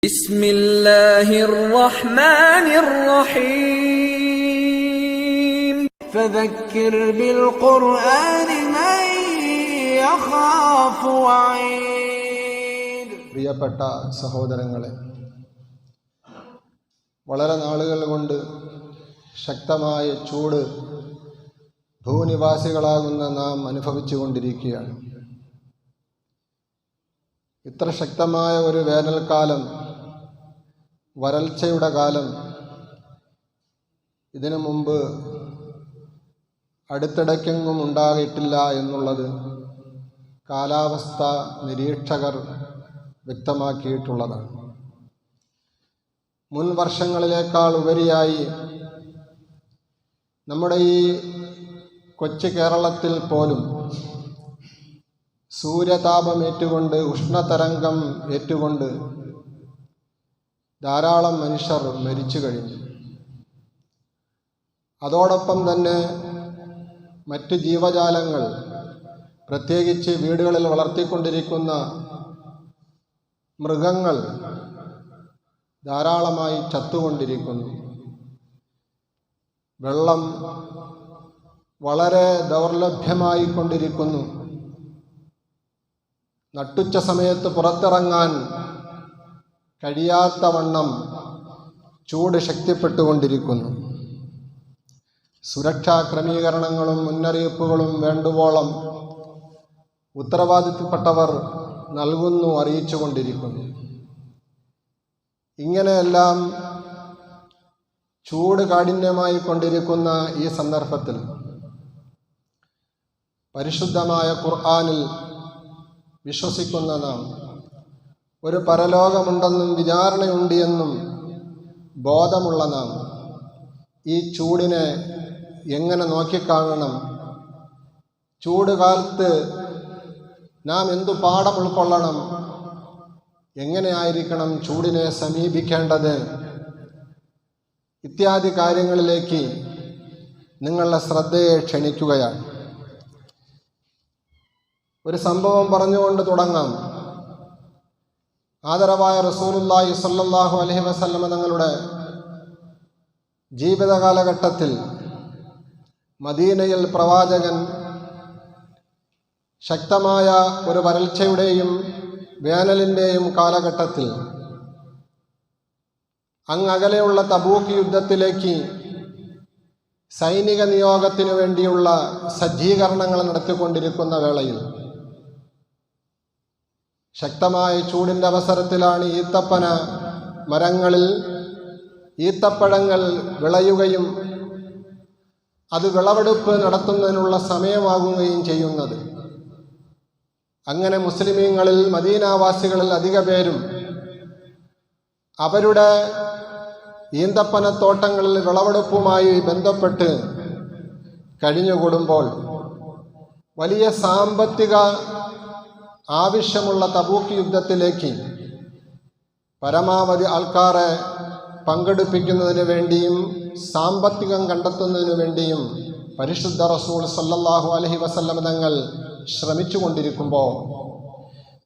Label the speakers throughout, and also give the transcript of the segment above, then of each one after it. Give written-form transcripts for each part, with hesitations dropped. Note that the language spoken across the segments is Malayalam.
Speaker 1: بسم الله الرحمن الرحيم
Speaker 2: فذكر بالقرآن من يخاف وعيد.
Speaker 3: പ്രിയപ്പെട്ട സഹോദരങ്ങളെ, വളരെ നാളുകൾ കൊണ്ട് ശക്തമായ ചൂട് ഭൂനിവാസികളാകുന്ന നാം അനുഭവിച്ചു കൊണ്ടിരിക്കുകയാണ്. ഇത്ര ശക്തമായ ഒരു വേനൽക്കാലം, വരൾച്ചയുടെ കാലം ഇതിനു മുമ്പ് അടുത്തിടയ്ക്കെങ്ങും ഉണ്ടായിട്ടില്ല എന്നുള്ളത് കാലാവസ്ഥ നിരീക്ഷകർ വ്യക്തമാക്കിയിട്ടുള്ളതാണ്. മുൻ വർഷങ്ങളിലേക്കാൾ ഉപരിയായി നമ്മുടെ ഈ കൊച്ചു കേരളത്തിൽ പോലും സൂര്യതാപമേറ്റുകൊണ്ട്, ഉഷ്ണതരംഗം ഏറ്റുകൊണ്ട് ധാരാളം മനുഷ്യർ മരിച്ചു കഴിഞ്ഞു. അതോടൊപ്പം തന്നെ മറ്റ് ജീവജാലങ്ങൾ, പ്രത്യേകിച്ച് വീടുകളിൽ വളർത്തിക്കൊണ്ടിരിക്കുന്ന മൃഗങ്ങൾ ധാരാളമായി ചത്തുകൊണ്ടിരിക്കുന്നു. വെള്ളം വളരെ ദൗർലഭ്യമായിക്കൊണ്ടിരിക്കുന്നു. നട്ടുച്ച സമയത്ത് പുറത്തിറങ്ങാൻ കഴിയാത്ത വണ്ണം ചൂട് ശക്തിപ്പെട്ടുകൊണ്ടിരിക്കുന്നു. സുരക്ഷാ ക്രമീകരണങ്ങളും മുന്നറിയിപ്പുകളും വേണ്ടുവോളം ഉത്തരവാദിത്തപ്പെട്ടവർ നൽകുന്നു, അറിയിച്ചുകൊണ്ടിരിക്കുന്നു. ഇങ്ങനെയെല്ലാം ചൂട് കാഠിന്യമായി കൊണ്ടിരിക്കുന്ന ഈ സന്ദർഭത്തിൽ പരിശുദ്ധമായ ഖുർആനിൽ വിശ്വസിക്കുന്ന നാം, ഒരു പരലോകമുണ്ടെന്നും വിചാരണയുണ്ട് എന്നും ബോധമുള്ള നാം ഈ ചൂടിനെ എങ്ങനെ നോക്കിക്കാണണം, ചൂട് കാലത്ത് നാം എന്തു പാഠം ഉൾക്കൊള്ളണം, എങ്ങനെയായിരിക്കണം ചൂടിനെ സമീപിക്കേണ്ടത്, ഇത്യാദി കാര്യങ്ങളിലേക്ക് നിങ്ങളുടെ ശ്രദ്ധയെ ക്ഷണിക്കുകയാണ്. ഒരു സംഭവം പറഞ്ഞുകൊണ്ട് തുടങ്ങാം. ആദരവായ റസൂലുള്ളാഹി സ്വല്ലല്ലാഹു അലൈഹി വസല്ലമ തങ്ങളുടെ ജീവിത കാലഘട്ടത്തിൽ മദീനയിൽ പ്രവാചകൻ ശക്തമായ ഒരു വരൾച്ചയുടെയും വേനലിൻ്റെയും കാലഘട്ടത്തിൽ അങ്ങകലെയുള്ള തബൂക്ക് യുദ്ധത്തിലേക്ക് സൈനിക നിയോഗത്തിനു വേണ്ടിയുള്ള സജ്ജീകരണങ്ങൾ നടത്തിക്കൊണ്ടിരിക്കുന്ന വേളയിൽ ശക്തമായ ചൂടിൻ്റെ അവസരത്തിലാണ് ഈത്തപ്പന മരങ്ങളിൽ ഈത്തപ്പഴങ്ങൾ വിളയുകയും അത് വിളവെടുപ്പ് നടത്തുന്നതിനുള്ള സമയമാകുകയും ചെയ്യുന്നത്. അങ്ങനെ മുസ്ലിമീങ്ങളിൽ, മദീനാവാസികളിൽ അധിക പേരും അവരുടെ ഈന്തപ്പനത്തോട്ടങ്ങളിൽ വിളവെടുപ്പുമായി ബന്ധപ്പെട്ട് കഴിഞ്ഞുകൂടുമ്പോൾ വലിയ സാമ്പത്തിക ആവശ്യമുള്ള തബൂക്ക് യുദ്ധത്തിലേക്ക് പരമാവധി ആൾക്കാരെ പങ്കെടുപ്പിക്കുന്നതിന് വേണ്ടിയും സാമ്പത്തികം കണ്ടെത്തുന്നതിനു വേണ്ടിയും പരിശുദ്ധ റസൂൽ സല്ലല്ലാഹു അലൈഹി വസല്ലം തങ്ങൾ ശ്രമിച്ചുകൊണ്ടിരിക്കുമ്പോൾ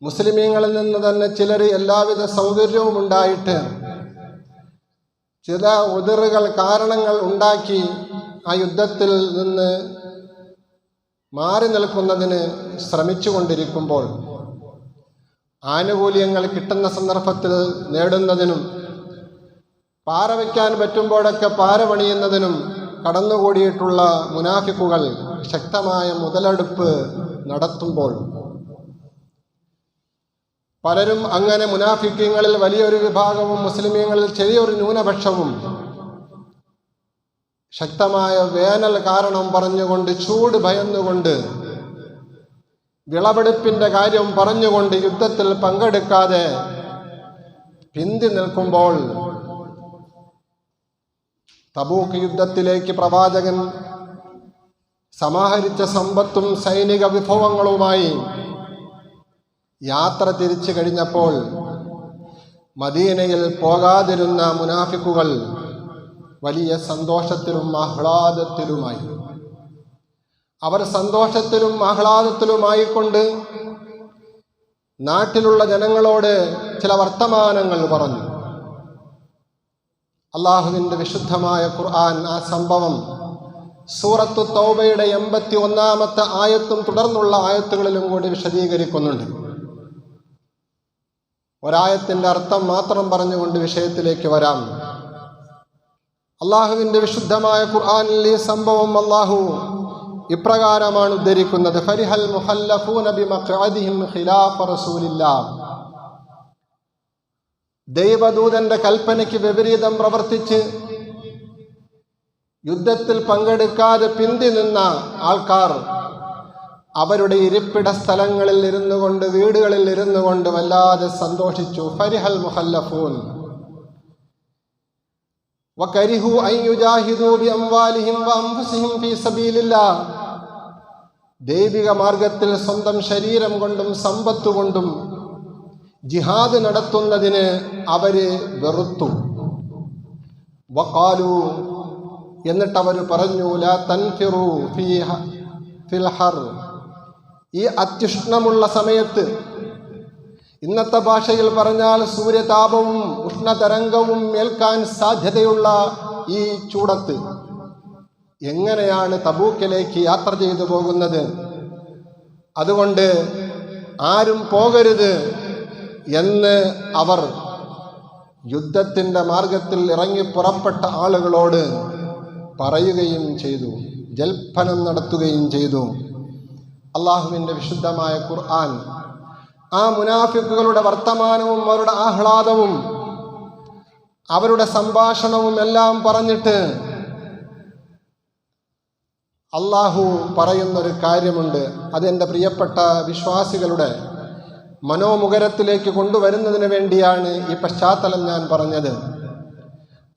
Speaker 3: മുസ്ലിമീങ്ങളിൽ നിന്ന് തന്നെ ചിലർ എല്ലാവിധ സൗകര്യവും ഉണ്ടായിട്ട് ചില ഉതിറുകൾ, കാരണങ്ങൾ ഉണ്ടാക്കി ആ യുദ്ധത്തിൽ നിന്ന് മാറി നിൽക്കുന്നതിന് ശ്രമിച്ചുകൊണ്ടിരിക്കുമ്പോൾ ആനുകൂല്യങ്ങൾ കിട്ടുന്ന സന്ദർഭത്തിൽ നേടുന്നതിനും പാര വയ്ക്കാൻ പറ്റുമ്പോഴൊക്കെ പാര പണിയുന്നതിനും കടന്നുകൂടിയിട്ടുള്ള മുനാഫിക്കുകൾ ശക്തമായ മുതലെടുപ്പ് നടത്തുമ്പോൾ പലരും അങ്ങനെ മുനാഫിക്കങ്ങളിൽ വലിയൊരു വിഭാഗവും മുസ്ലിമീങ്ങളിൽ ചെറിയൊരു ന്യൂനപക്ഷവും ശക്തമായ വേനൽ കാരണം പറഞ്ഞുകൊണ്ട്, ചൂട് ഭയന്നുകൊണ്ട്, വിളവെടുപ്പിൻ്റെ കാര്യം പറഞ്ഞുകൊണ്ട് യുദ്ധത്തിൽ പങ്കെടുക്കാതെ പിന്തി നിൽക്കുമ്പോൾ തബൂക്ക് യുദ്ധത്തിലേക്ക് പ്രവാചകൻ സമാഹരിച്ച സമ്പത്തും സൈനിക വിഭവങ്ങളുമായി യാത്ര തിരിച്ചു കഴിഞ്ഞപ്പോൾ മദീനയിൽ പോകാതിരുന്ന മുനാഫിക്കുകൾ വലിയ സന്തോഷത്തിലും ആഹ്ലാദത്തിലുമായി. അവർ സന്തോഷത്തിലും ആഹ്ലാദത്തിലുമായിക്കൊണ്ട് നാട്ടിലുള്ള ജനങ്ങളോട് ചില വർത്തമാനങ്ങൾ പറഞ്ഞു. അള്ളാഹുവിൻ്റെ വിശുദ്ധമായ ഖുർആൻ ആ സംഭവം സൂറത്തു തൗബയുടെ 81-ാമത്തെ ആയത്തും തുടർന്നുള്ള ആയത്തുകളിലും കൂടി വിശദീകരിക്കുന്നുണ്ട്. ഒരായത്തിൻ്റെ അർത്ഥം മാത്രം പറഞ്ഞുകൊണ്ട് വിഷയത്തിലേക്ക് വരാം. അള്ളാഹുവിൻ്റെ വിശുദ്ധമായ ഖുർആനിൽ ഈ സംഭവം അള്ളാഹു ഇപ്രകാരമാണ് ഉദ്ധരിക്കുന്നത്: ഫരിഹൽ മുഖല്ലഫൂന ബിമഖ്അദിഹിം ഖിലാഫ റസൂലില്ലാഹ്. ദൈവദൂതന്റെ കൽപ്പനയ്ക്ക് വിപരീതം പ്രവർത്തിച്ച് യുദ്ധത്തിൽ പങ്കെടുക്കാതെ പിന്തി നിന്ന ആൾക്കാർ അവരുടെ ഇരിപ്പിട സ്ഥലങ്ങളിൽ ഇരുന്നു കൊണ്ട്, വീടുകളിൽ ഇരുന്നു കൊണ്ട് വല്ലാതെ സന്തോഷിച്ചു. ഫരിഹൽ മുഖല്ലഫൂൻ വകരിഹു അൻ യുജാഹിദു ബിഅംവാലിഹിം വഅൻഫുസിഹിം ഫീ സബീലില്ലാഹ്. ദൈവിക മാർഗത്തിൽ സ്വന്തം ശരീരം കൊണ്ടും സമ്പത്ത് കൊണ്ടും ജിഹാദ് നടത്തുന്നതിന് അവര് വെറുത്തു. വഖാലു, എന്നിട്ടവർ പറഞ്ഞു, ലാ തൻഫിറു ഫിൽ ഹർ. ഈ അത്യുഷ്ണമുള്ള സമയത്ത്, ഇന്നത്തെ ഭാഷയിൽ പറഞ്ഞാൽ സൂര്യതാപവും ഉഷ്ണതരംഗവും ഏൽക്കാൻ സാധ്യതയുള്ള ഈ ചൂടത്ത് എങ്ങനെയാണ് തബൂക്കിലേക്ക് യാത്ര ചെയ്തു പോകുന്നത്? അതുകൊണ്ട് ആരും പോകരുത് എന്ന് അവർ യുദ്ധത്തിൻ്റെ മാർഗത്തിൽ ഇറങ്ങി പുറപ്പെട്ട ആളുകളോട് പറയുകയും ചെയ്തു, ജൽപ്പനം നടത്തുകയും ചെയ്തു. അള്ളാഹുവിൻ്റെ വിശുദ്ധമായ ഖുർആൻ ആ മുനാഫിക്കുകളുടെ വർത്തമാനവും അവരുടെ ആഹ്ലാദവും അവരുടെ സംഭാഷണവും എല്ലാം പറഞ്ഞിട്ട് അള്ളാഹു പറയുന്നൊരു കാര്യമുണ്ട്. അതെൻ്റെ പ്രിയപ്പെട്ട വിശ്വാസികളുടെ മനോമുഖരത്തിലേക്ക് കൊണ്ടുവരുന്നതിന് വേണ്ടിയാണ് ഈ പശ്ചാത്തലം ഞാൻ പറഞ്ഞത്.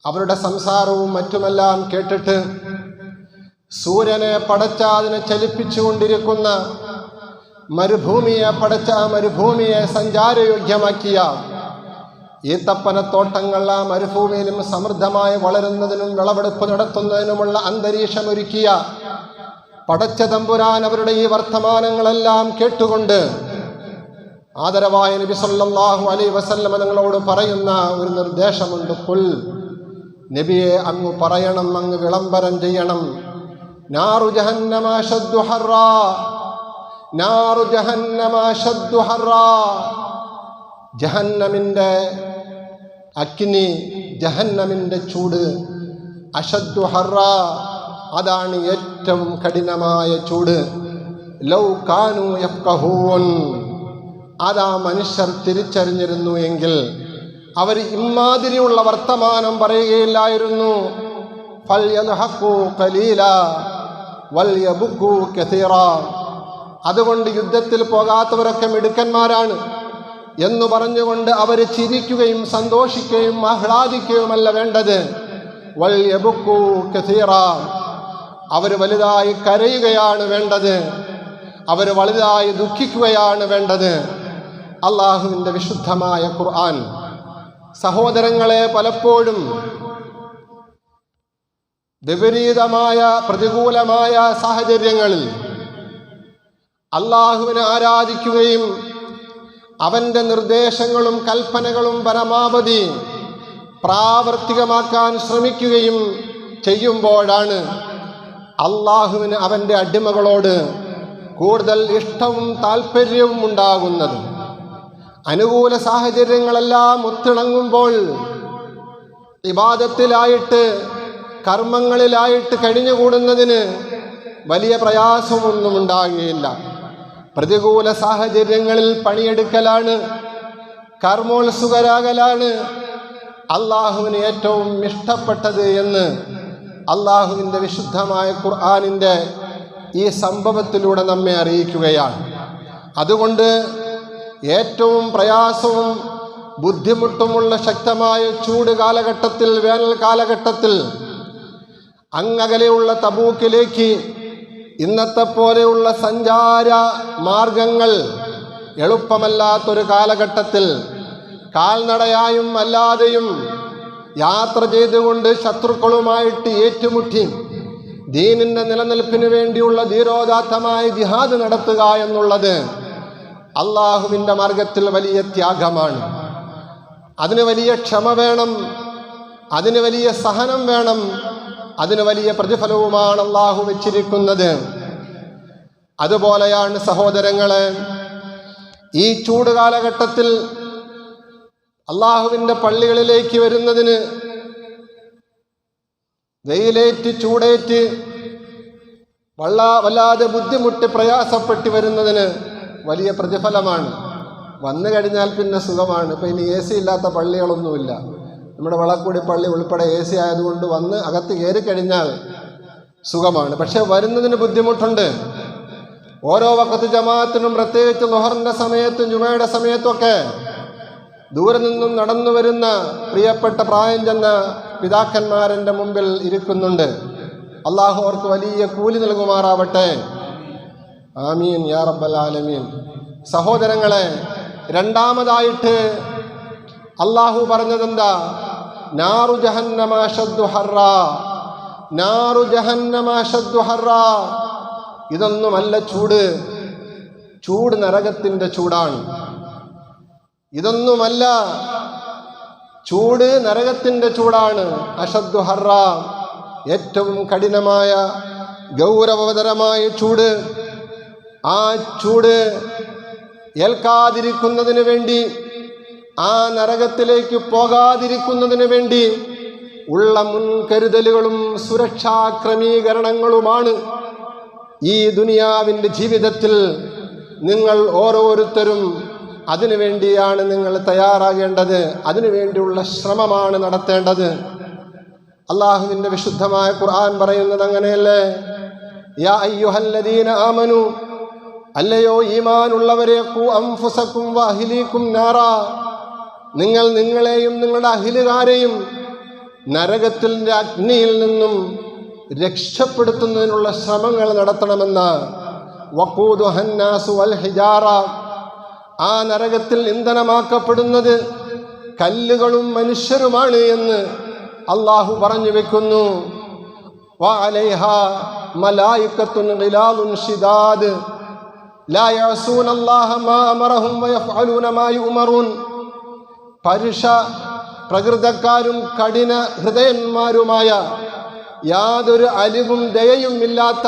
Speaker 3: അവരുടെ സംസാരവും മറ്റുമെല്ലാം കേട്ടിട്ട് സൂര്യനെ പടച്ച, അതിനെ ചലിപ്പിച്ചുകൊണ്ടിരിക്കുന്ന മരുഭൂമിയെ പടച്ച, ആ മരുഭൂമിയെ സഞ്ചാരയോഗ്യമാക്കിയ ഈത്തപ്പനത്തോട്ടങ്ങൾ ആ മരുഭൂമിയിലും സമൃദ്ധമായി വളരുന്നതിനും വിളവെടുപ്പ് നടത്തുന്നതിനുമുള്ള അന്തരീക്ഷമൊരുക്കിയ പടച്ച തമ്പുരാൻ അവരുടെ ഈ വർത്തമാനങ്ങളെല്ലാം കേട്ടുകൊണ്ട് ആദരവായ നബി സല്ലല്ലാഹു അലൈഹി വസല്ലം തങ്ങളോട് പറയുന്ന ഒരു നിർദ്ദേശമുണ്ട്. ഖുൽ, നബിയെ അങ്ങ് പറയണം, അങ്ങ് വിളംബരം ചെയ്യണം. നാറു ജഹന്നമ അശദ്ദു ഹർറാ, നാറു ജഹന്നമ അശദ്ദു ഹർറാ. ജഹന്നമിൻ്റെ അഗ്നി, ജഹന്നമിൻ്റെ ചൂട്, അശദ്ദു ഹർറാ, അതാണ് ഏറ്റവും കഠിനമായ ചൂട്. ലൗ കാനൂ യഫ്ഖഹൂൻ, അതാ മനുഷ്യർ തിരിച്ചറിഞ്ഞിരുന്നു എങ്കിൽ അവർ ഇമ്മാതിരിയുള്ള വർത്തമാനം പറയുകയില്ലായിരുന്നു. ഫൽയദ്ഹഖൂ ഖലീലാ വൽയബ്കൂ കസീറാ. അതുകൊണ്ട് യുദ്ധത്തിൽ പോകാത്തവരൊക്കെ മിടുക്കന്മാരാണ് എന്ന് പറഞ്ഞുകൊണ്ട് അവർ ചിരിക്കുകയും സന്തോഷിക്കുകയും ആഹ്ലാദിക്കുകയുമല്ല വേണ്ടത്. വൽയബ്കൂ കസീറാ, അവർ വലുതായി കരയുകയാണ് വേണ്ടത്, അവർ വലുതായി ദുഃഖിക്കുകയാണ് വേണ്ടത്. അള്ളാഹുവിൻ്റെ വിശുദ്ധമായ ഖുർആൻ സഹോദരങ്ങളെ പലപ്പോഴും വിപരീതമായ പ്രതികൂലമായ സാഹചര്യങ്ങളിൽ അള്ളാഹുവിനെ ആരാധിക്കുകയും അവൻ്റെ നിർദ്ദേശങ്ങളും കൽപ്പനകളും പരമാവധി പ്രാവർത്തികമാക്കാൻ ശ്രമിക്കുകയും ചെയ്യുമ്പോഴാണ് അള്ളാഹുവിന് അവൻ്റെ അടിമകളോട് കൂടുതൽ ഇഷ്ടവും താല്പര്യവും ഉണ്ടാകുന്നത്. അനുകൂല സാഹചര്യങ്ങളെല്ലാം ഒത്തിണങ്ങുമ്പോൾ ഇബാദത്തിലായിട്ട്, കർമ്മങ്ങളിലായിട്ട് കഴിഞ്ഞുകൂടുന്നതിന് വലിയ പ്രയാസമൊന്നും ഉണ്ടാകുകയില്ല. പ്രതികൂല സാഹചര്യങ്ങളിൽ പണിയെടുക്കലാണ്, കർമ്മോത്സുകരാകലാണ് അള്ളാഹുവിന് ഏറ്റവും ഇഷ്ടപ്പെട്ടത് എന്ന് അള്ളാഹുവിൻ്റെ വിശുദ്ധമായ ഖുർആനിൻ്റെ ഈ സംഭവത്തിലൂടെ നമ്മെ അറിയിക്കുകയാണ്. അതുകൊണ്ട് ഏറ്റവും പ്രയാസവും ബുദ്ധിമുട്ടുമുള്ള ശക്തമായ ചൂട് കാലഘട്ടത്തിൽ, വേനൽ കാലഘട്ടത്തിൽ അങ്ങകലെയുള്ള തബൂക്കിലേക്ക് ഇന്നത്തെ പോലെയുള്ള സഞ്ചാര മാർഗങ്ങൾ എളുപ്പമല്ലാത്തൊരു കാലഘട്ടത്തിൽ കാൽനടയായും അല്ലാതെയും യാത്ര ചെയ്തുകൊണ്ട് ശത്രുക്കളുമായിട്ട് ഏറ്റുമുട്ടി ദീനിൻ്റെ നിലനിൽപ്പിന് വേണ്ടിയുള്ള ധീരോദാത്തമായ ജിഹാദ് നടത്തുക എന്നുള്ളത് അള്ളാഹുവിൻ്റെ മാർഗത്തിൽ വലിയ ത്യാഗമാണ്. അതിന് വലിയ ക്ഷമ വേണം, അതിന് വലിയ സഹനം വേണം, അതിന് വലിയ പ്രതിഫലവുമാണ് അള്ളാഹു വെച്ചിരിക്കുന്നത്. അതുപോലെയാണ് സഹോദരങ്ങളെ, ഈ ചൂട് കാലഘട്ടത്തിൽ അള്ളാഹുവിൻ്റെ പള്ളികളിലേക്ക് വരുന്നതിന് വെയിലേറ്റ് ചൂടേറ്റ് വല്ലാതെ ബുദ്ധിമുട്ടി പ്രയാസപ്പെട്ട് വരുന്നതിന് വലിയ പ്രതിഫലമാണ്. വന്നു കഴിഞ്ഞാൽ പിന്നെ സുഖമാണ്. ഇപ്പം ഇനി AC ഇല്ലാത്ത പള്ളികളൊന്നുമില്ല. നമ്മുടെ വളക്കൂടി പള്ളി ഉൾപ്പെടെ AC ആയതുകൊണ്ട് വന്ന് അകത്ത് കയറിക്കഴിഞ്ഞാൽ സുഖമാണ്. പക്ഷെ വരുന്നതിന് ബുദ്ധിമുട്ടുണ്ട്. ഓരോ വഖത്ത് ജമാഅത്തിനും, പ്രത്യേകിച്ച് ളുഹറിൻ്റെ സമയത്തും ജുമയുടെ സമയത്തുമൊക്കെ ദൂരെ നിന്നും നടന്നു വരുന്ന പ്രിയപ്പെട്ട പ്രായം ചെന്ന പിതാക്കന്മാരെൻ്റെ മുമ്പിൽ ഇരിക്കുന്നുണ്ട്. അള്ളാഹു അവർക്ക് വലിയ കൂലി നൽകുമാറാവട്ടെ. ആമീൻ യാ റബ്ബൽ ആലമീൻ. സഹോദരങ്ങളെ, രണ്ടാമതായിട്ട് അള്ളാഹു പറഞ്ഞതെന്താ? നാറു ജഹന്നമ അശദ്ദു ഹർറാ, നാറു ജഹന്നമ അശദ്ദു ഹർറാ. ഇതൊന്നുമല്ല ചൂട്, ചൂട് നരകത്തിൻ്റെ ചൂടാണ്. ഇതൊന്നുമല്ല, ചൂട് നരകത്തിൻ്റെ ചൂടാണ്. അശദ്ദു ഹർറാ, ഏറ്റവും കഠിനമായ ഗൗരവതരമായ ചൂട്. ആ ചൂട് ഏൽക്കാതിരിക്കുന്നതിന് വേണ്ടി, ആ നരകത്തിലേക്ക് പോകാതിരിക്കുന്നതിന് വേണ്ടി ഉള്ള മുൻകരുതലുകളും സുരക്ഷാ ക്രമീകരണങ്ങളുമാണ് ഈ ദുനിയാവിൻ്റെ ജീവിതത്തിൽ നിങ്ങൾ ഓരോരുത്തരും അതിനുവേണ്ടിയാണ് നിങ്ങൾ തയ്യാറാകേണ്ടത്. അതിനുവേണ്ടിയുള്ള ശ്രമമാണ് നടത്തേണ്ടത്. അള്ളാഹുവിൻ്റെ വിശുദ്ധമായ ഖുർആൻ പറയുന്നത് അങ്ങനെയല്ലേ? യാ അയ്യുഹല്ലദീന ആമനു, അല്ലയോ ഈമാനുള്ളവരെ, ഖു അൻഫുസകും വഅഹ്ലീകും നാറാ, നിങ്ങൾ നിങ്ങളെയും നിങ്ങളുടെ അഹിലുകാരെയും നരകത്തിൻ്റെ അഗ്നിയിൽ നിന്നും രക്ഷപ്പെടുത്തുന്നതിനുള്ള ശ്രമങ്ങൾ നടത്തണമെന്ന്. വഖൂദുഹന്നാസു വൽ ഹിജാറ, ആ നരകത്തിൽ ഇന്ധനമാക്കപ്പെടുന്നത് കല്ലുകളും മനുഷ്യരുമാണ് എന്ന് അള്ളാഹു പറഞ്ഞു വെക്കുന്നു. വഅലൈഹാ മലായികത്തുൻ ഗിലാദുൻ ശിദാദ് ലാ യഅസൂന അല്ലാഹ മാ അമറഹും വയഫ്അലൂന മാ യുഅമറൂൻ. പരുഷ പ്രകൃതക്കാരും കഠിന ഹൃദയന്മാരുമായ, യാതൊരു അലിവും ദയയും ഇല്ലാത്ത,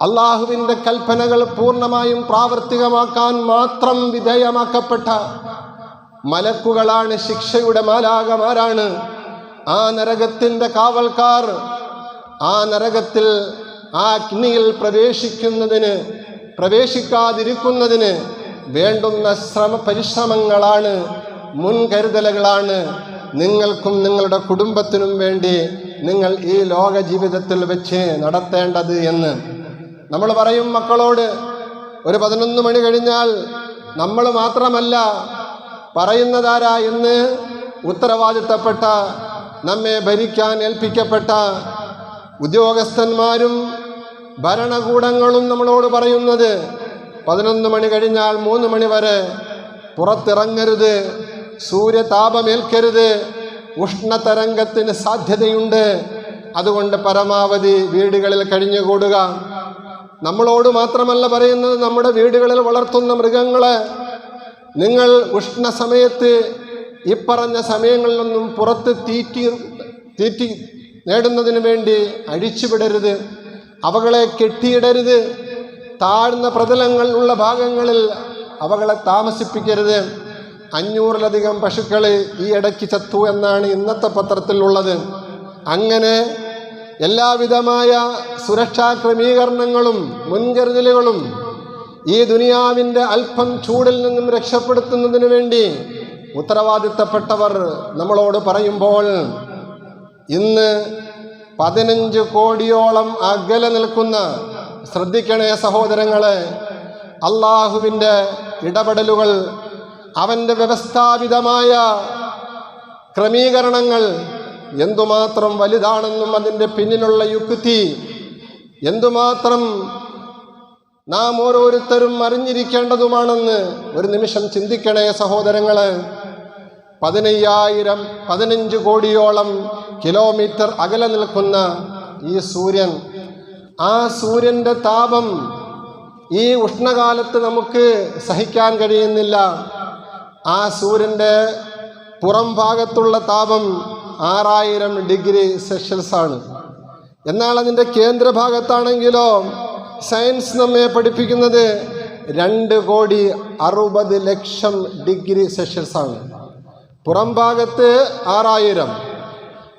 Speaker 3: അള്ളാഹുവിൻ്റെ കൽപ്പനകൾ പൂർണ്ണമായും പ്രാവർത്തികമാക്കാൻ മാത്രം വിധേയമാക്കപ്പെട്ട മലക്കുകളാണ്, ശിക്ഷയുടെ മാലാഖമാരാണ് ആ നരകത്തിൻ്റെ കാവൽക്കാർ. ആ നരകത്തിൽ, ആ അഗ്നിയിൽ പ്രവേശിക്കാതിരിക്കുന്നതിന് വേണ്ടുന്ന പരിശ്രമങ്ങളാണ്, മുൻകരുതലുകളാണ് നിങ്ങൾക്കും നിങ്ങളുടെ കുടുംബത്തിനും വേണ്ടി നിങ്ങൾ ഈ ലോക ജീവിതത്തിൽ വെച്ച് നടത്തേണ്ടത് എന്ന് നമ്മൾ പറയും മക്കളോട്. ഒരു 11 മണി കഴിഞ്ഞാൽ നമ്മൾ മാത്രമല്ല പറയുന്നതാരാ എന്ന് ഉത്തരവാദിത്തപ്പെട്ട, നമ്മെ ഭരിക്കാൻ ഏൽപ്പിക്കപ്പെട്ട ഉദ്യോഗസ്ഥന്മാരും ഭരണകൂടങ്ങളും നമ്മളോട് പറയുന്നത് 11 മണി കഴിഞ്ഞാൽ 3 മണി വരെ പുറത്തിറങ്ങരുത്, സൂര്യതാപമേൽക്കരുത്, ഉഷ്ണതരംഗത്തിന് സാധ്യതയുണ്ട്, അതുകൊണ്ട് പരമാവധി വീടുകളിൽ കഴിഞ്ഞുകൂടുക. നമ്മളോട് മാത്രമല്ല പറയുന്നത്, നമ്മുടെ വീടുകളിൽ വളർത്തുന്ന മൃഗങ്ങളെ നിങ്ങൾ ഉഷ്ണ സമയത്ത് ഇപ്പറഞ്ഞ സമയങ്ങളിലൊന്നും പുറത്ത് തീറ്റി നേടുന്നതിന് വേണ്ടി അഴിച്ചുവിടരുത്, അവകളെ കെട്ടിയിടരുത്, താഴ്ന്ന പ്രതലങ്ങൾ ഉള്ള ഭാഗങ്ങളിൽ അവകളെ താമസിപ്പിക്കരുത്. 500-ലധികം പശുക്കൾ ഈ ഇടയ്ക്ക് ചത്തു എന്നാണ് ഇന്നത്തെ പത്രത്തിലുള്ളത്. അങ്ങനെ എല്ലാവിധമായ സുരക്ഷാ ക്രമീകരണങ്ങളും മുൻകരുതലുകളും ഈ ദുനിയാവിൻ്റെ അല്പം ചൂടിൽ നിന്നും രക്ഷപ്പെടുത്തുന്നതിന് വേണ്ടി ഉത്തരവാദിത്തപ്പെട്ടവർ നമ്മളോട് പറയുമ്പോൾ, ഇന്ന് 15 കോടിയോളം അകലെ നിൽക്കുന്ന, ശ്രദ്ധിക്കണേ സഹോദരങ്ങളെ, അള്ളാഹുവിൻ്റെ ഇടപെടലുകൾ, അവൻ്റെ വ്യവസ്ഥാപിതമായ ക്രമീകരണങ്ങൾ എന്തുമാത്രം വലുതാണെന്നും അതിൻ്റെ പിന്നിലുള്ള യുക്തി എന്തുമാത്രം നാം ഓരോരുത്തരും അറിഞ്ഞിരിക്കേണ്ടതുമാണെന്ന് ഒരു നിമിഷം ചിന്തിക്കണേ സഹോദരങ്ങളെ. 15 കോടിയോളം കിലോമീറ്റർ അകലെ നിൽക്കുന്ന ഈ സൂര്യൻ, ആ സൂര്യൻ്റെ താപം ഈ ഉഷ്ണകാലത്ത് നമുക്ക് സഹിക്കാൻ കഴിയുന്നില്ല. ആ സൂര്യൻ്റെ പുറം ഭാഗത്തുള്ള താപം 6000 ഡിഗ്രി സെൽഷ്യസ് ആണ്. എന്നാൽ അതിൻ്റെ കേന്ദ്രഭാഗത്താണെങ്കിലോ സയൻസ് നമ്മെ പഠിപ്പിക്കുന്നത് 2,60,00,000 ഡിഗ്രി സെൽഷ്യസ് ആണ്. പുറം ഭാഗത്ത് 6000,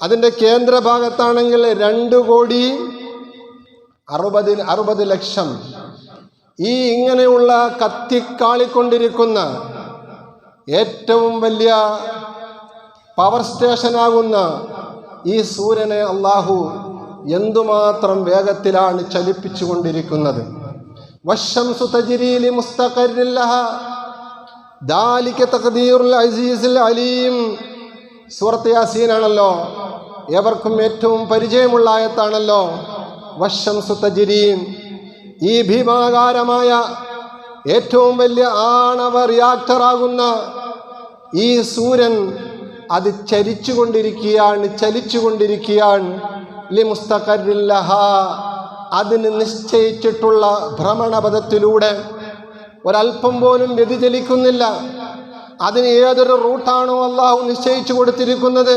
Speaker 3: അതിൻ്റെ കേന്ദ്രഭാഗത്താണെങ്കിൽ 2,60,00,000. ഈ ഇങ്ങനെയുള്ള കത്തിക്കാളിക്കൊണ്ടിരിക്കുന്ന ഏറ്റവും വലിയ പവർ സ്റ്റേഷനാകുന്ന ഈ സൂര്യനെ അള്ളാഹു എന്തുമാത്രം വേഗത്തിലാണ് ചലിപ്പിച്ചു കൊണ്ടിരിക്കുന്നത്. വശംസു തജ്രീ ലിമുസ്തഖറിൻ ലഹാ ദാലിക തഖ്ദീറുൽ അസീസുൽ അലീം. സൂറത്ത് യാസീനാണല്ലോ, ഏവർക്കും ഏറ്റവും പരിചയമുള്ള ആയത്താണല്ലോ. വശംസു തജ്രീ, ഈ ഭീമാകാരമായ ഏറ്റവും വലിയ ആണവ റിയാക്ടറാകുന്ന ഈ സൂര്യൻ അത് ചലിച്ചുകൊണ്ടിരിക്കുകയാണ്. ലിമുസ്തഖറിൻ ലഹാ, അതിന് നിശ്ചയിച്ചിട്ടുള്ള ഭ്രമണപഥത്തിലൂടെ ഒരല്പം പോലും വ്യതിചലിക്കുന്നില്ല. അതിന് ഏതൊരു റൂട്ടാണോ അള്ളാഹു നിശ്ചയിച്ചു കൊടുത്തിരിക്കുന്നത്,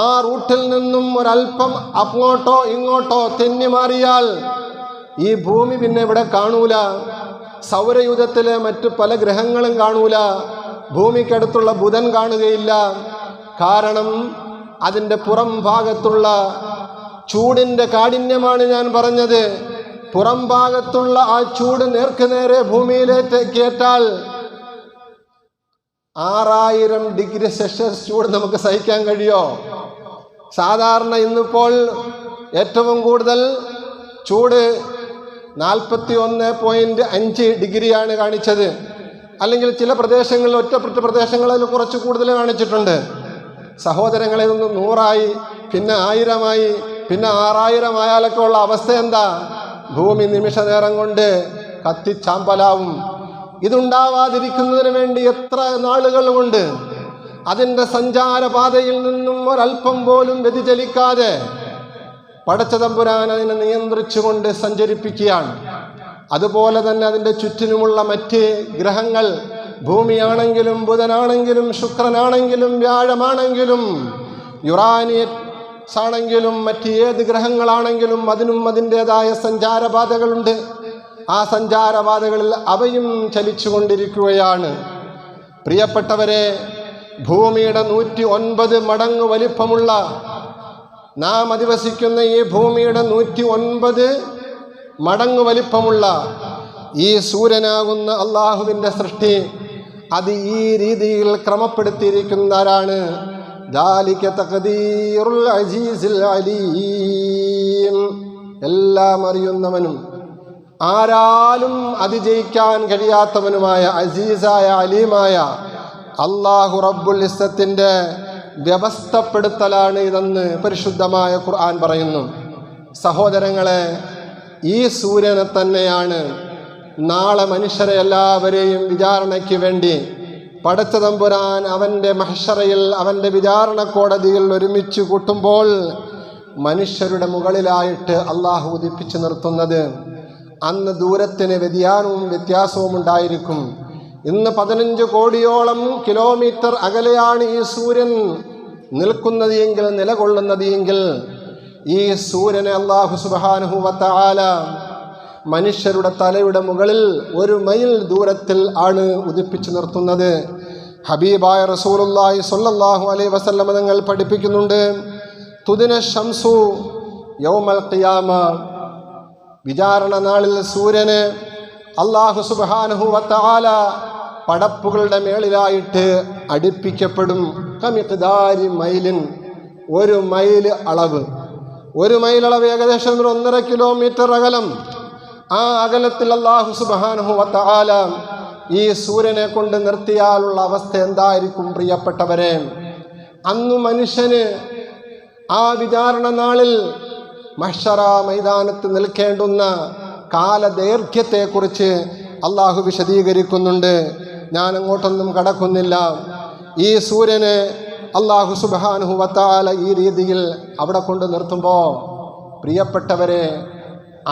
Speaker 3: ആ റൂട്ടിൽ നിന്നും ഒരല്പം അങ്ങോട്ടോ ഇങ്ങോട്ടോ തെന്നി മാറിയാൽ ഈ ഭൂമി പിന്നെ ഇവിടെ കാണൂല. സൗരയൂഥത്തിലെ മറ്റു പല ഗ്രഹങ്ങളും കാണൂല. ഭൂമിക്കടുത്തുള്ള ബുധൻ കാണുകയില്ല. കാരണം അതിൻ്റെ പുറം ഭാഗത്തുള്ള ചൂടിൻ്റെ കാഠിന്യമാണ് ഞാൻ പറഞ്ഞത്. പുറം ഭാഗത്തുള്ള ആ ചൂട് നേർക്കുനേരെ ഭൂമിയിലേക്കേറ്റാൽ 6000 ഡിഗ്രി സെൽഷ്യസ് ചൂട് നമുക്ക് സഹിക്കാൻ കഴിയോ? സാധാരണ ഇന്നിപ്പോൾ ഏറ്റവും കൂടുതൽ ചൂട് 41.5 ഡിഗ്രിയാണ് കാണിച്ചത്. അല്ലെങ്കിൽ ചില പ്രദേശങ്ങളിൽ, ഒറ്റപ്പെട്ട പ്രദേശങ്ങളിൽ കുറച്ച് കൂടുതൽ കാണിച്ചിട്ടുണ്ട്. സഹോദരങ്ങളെ, ഒന്ന് 100ആയി, പിന്നെ 1000ആയി, പിന്നെ 6000 ആയാലൊക്കെ ഉള്ള അവസ്ഥ എന്താ? ഭൂമി നിമിഷ നേരം കൊണ്ട് കത്തിച്ചാമ്പലാവും. ഇതുണ്ടാവാതിരിക്കുന്നതിന് വേണ്ടി എത്ര നാളുകൾ കൊണ്ട് അതിൻ്റെ സഞ്ചാരപാതയിൽ നിന്നും ഒരല്പം പോലും വ്യതിചലിക്കാതെ പടച്ച തമ്പുരാൻ അതിനെ നിയന്ത്രിച്ചുകൊണ്ട് സഞ്ചരിപ്പിക്കുകയാണ്. അതുപോലെ തന്നെ അതിൻ്റെ ചുറ്റിനുമുള്ള മറ്റ് ഗ്രഹങ്ങൾ, ഭൂമിയാണെങ്കിലും ബുധനാണെങ്കിലും ശുക്രനാണെങ്കിലും വ്യാഴമാണെങ്കിലും യുറാനിയസ് ആണെങ്കിലും മറ്റ് ഏത് ഗ്രഹങ്ങളാണെങ്കിലും അതിനും അതിൻ്റെതായ സഞ്ചാരപാതകളുണ്ട്. ആ സഞ്ചാരപാതകളിൽ അവയും ചലിച്ചുകൊണ്ടിരിക്കുകയാണ്. പ്രിയപ്പെട്ടവരെ, ഭൂമിയുടെ 109 മടങ്ങ് വലിപ്പമുള്ള, നാം അധിവസിക്കുന്ന ഈ ഭൂമിയുടെ 109 മടങ്ങ് വലിപ്പമുള്ള ഈ സൂര്യനാകുന്ന അള്ളാഹുവിൻ്റെ സൃഷ്ടി, അത് ഈ രീതിയിൽ ക്രമപ്പെടുത്തിയിരിക്കുന്നവരാണ്. ദാലിക തഖ്ദീറുൽ അസീസുൽ അലീം. എല്ലാം അറിയുന്നവനും ആരാലും അതിജയിക്കാൻ കഴിയാത്തവനുമായ അസീസായ അലീമായ അല്ലാഹു റബ്ബുൽ ഇസ്സത്തിൻ്റെ വ്യവസ്ഥപ്പെടുത്തലാണ് ഇതെന്ന് പരിശുദ്ധമായ ഖുർആൻ പറയുന്നു. സഹോദരങ്ങളെ, ഈ സൂര്യനെ തന്നെയാണ് നാളെ മനുഷ്യരെ എല്ലാവരെയും വിചാരണയ്ക്ക് വേണ്ടി പടച്ച തമ്പുരാൻ അവൻ്റെ മഹ്ശറയിൽ, അവൻ്റെ വിചാരണ കോടതിയിൽ ഒരുമിച്ച് കൂട്ടുമ്പോൾ മനുഷ്യരുടെ മുകളിലായിട്ട് അള്ളാഹു ഉദിപ്പിച്ചു നിർത്തുന്നത്. അന്ന് ദൂരത്തിന് വ്യത്യാസവും ഉണ്ടായിരിക്കും. ഇന്ന് 15 കോടിയോളം കിലോമീറ്റർ അകലെയാണ് ഈ സൂര്യൻ നിൽക്കുന്നത് എങ്കിൽ, നിലകൊള്ളുന്നത് എങ്കിൽ, ഈ സൂര്യനെ അല്ലാഹു സുബ്ഹാനഹു വ തആല മനുഷ്യരുടെ തലയുടെ മുകളിൽ 1 മൈൽ ദൂരത്തിൽ ആണ് ഉദിപ്പിച്ചു നിർത്തുന്നത്. ഹബീബായ റസൂലുള്ളാഹി സ്വല്ലല്ലാഹു അലൈഹി വസല്ലം തങ്ങൾ പഠിപ്പിക്കുന്നുണ്ട്, തുദിന ശംസു യൗമൽ ഖിയാമ, വിചാരണ നാളിൽ സൂര്യന് അല്ലാഹു സുബ്ഹാനഹു വ തആല പടപ്പുകളുടെ മേളിലായിട്ട് അടുപ്പിക്കപ്പെടും. കമിഖ്ദാരി മൈലിൻ, 1 മൈൽ അളവ്. 1 മൈൽ അളവ് ഏകദേശം 1.5 കിലോമീറ്റർ അകലം. ആ അകലത്തിൽ അല്ലാഹു സുബ്ഹാനഹു വ തആല ഈ സൂര്യനെ കൊണ്ട് നിർത്തിയാലുള്ള അവസ്ഥ എന്തായിരിക്കും പ്രിയപ്പെട്ടവരെ? അന്നു മനുഷ്യന് ആ വിചാരണ നാളിൽ മഹ്ശറ മൈതാനത്ത് നിൽക്കേണ്ടുന്ന കാലദൈർഘ്യത്തെക്കുറിച്ച് അള്ളാഹു വിശദീകരിക്കുന്നുണ്ട്. ഞാൻ അങ്ങോട്ടൊന്നും കടക്കുന്നില്ല. ഈ സൂര്യനെ അള്ളാഹു സുബ്ഹാനഹു വ തആല ഈ രീതിയിൽ അവിടെ കൊണ്ട് നിർത്തുമ്പോൾ പ്രിയപ്പെട്ടവരെ,